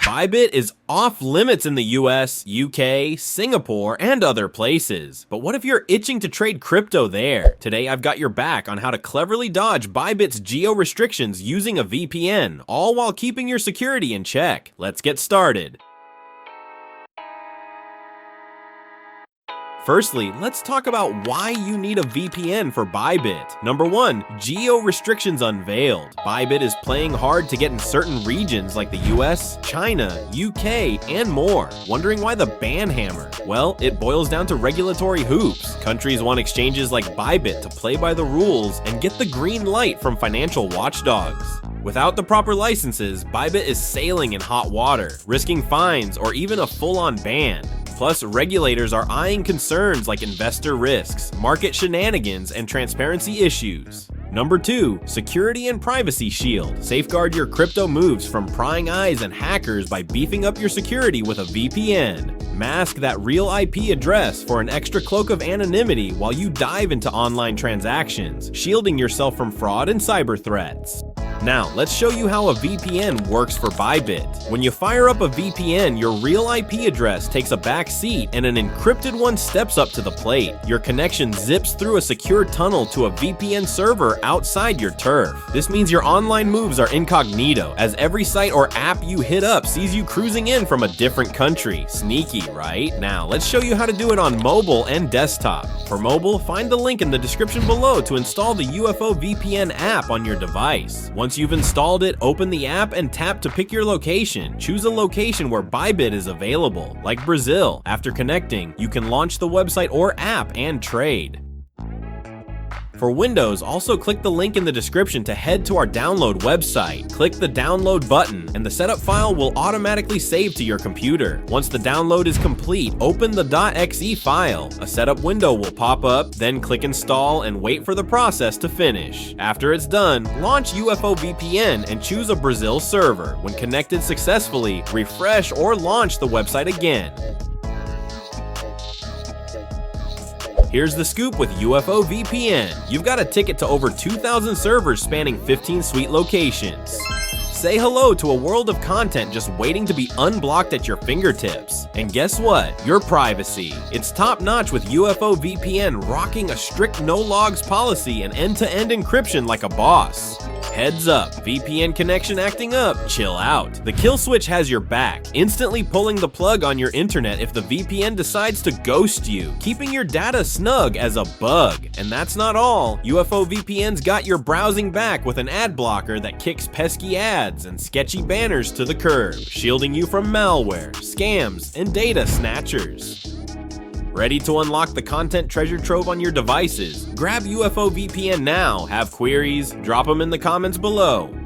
Bybit is off limits in the US, UK, Singapore, and other places. But what if you're itching to trade crypto there? Today I've got your back on how to cleverly dodge Bybit's geo-restrictions using a VPN, all while keeping your security in check. Let's get started. Firstly, let's talk about why you need a VPN for Bybit. Number 1, Geo-Restrictions Unveiled. Bybit is playing hard to get in certain regions like the US, China, UK, and more. Wondering why the ban hammer? Well, it boils down to regulatory hoops. Countries want exchanges like Bybit to play by the rules and get the green light from financial watchdogs. Without the proper licenses, Bybit is sailing in hot water, risking fines or even a full-on ban. Plus, regulators are eyeing concerns like investor risks, market shenanigans, and transparency issues. Number 2, Security and Privacy Shield. Safeguard your crypto moves from prying eyes and hackers by beefing up your security with a VPN. Mask that real IP address for an extra cloak of anonymity while you dive into online transactions, shielding yourself from fraud and cyber threats. Now, let's show you how a VPN works for Bybit. When you fire up a VPN, your real IP address takes a back seat and an encrypted one steps up to the plate. Your connection zips through a secure tunnel to a VPN server outside your turf. This means your online moves are incognito, as every site or app you hit up sees you cruising in from a different country. Sneaky, right? Now, let's show you how to do it on mobile and desktop. For mobile, find the link in the description below to install the UFO VPN app on your device. Once you've installed it, open the app and tap to pick your location. Choose a location where Bybit is available, like Brazil. After connecting, you can launch the website or app and trade. For Windows, also click the link in the description to head to our download website. Click the download button, and the setup file will automatically save to your computer. Once the download is complete, open the .exe file. A setup window will pop up, then click install and wait for the process to finish. After it's done, launch UFO VPN and choose a Brazil server. When connected successfully, refresh or launch the website again. Here's the scoop with UFO VPN. You've got a ticket to over 2,000 servers spanning 15 suite locations. Say hello to a world of content just waiting to be unblocked at your fingertips. And guess what? Your privacy. It's top-notch with UFO VPN rocking a strict no-logs policy and end-to-end encryption like a boss. Heads up, VPN connection acting up, chill out. The kill switch has your back, instantly pulling the plug on your internet if the VPN decides to ghost you, keeping your data snug as a bug. And that's not all. UFO VPN's got your browsing back with an ad blocker that kicks pesky ads and sketchy banners to the curb, shielding you from malware, scams, and data snatchers. Ready to unlock the content treasure trove on your devices? Grab UFO VPN now. Have queries? Drop them in the comments below.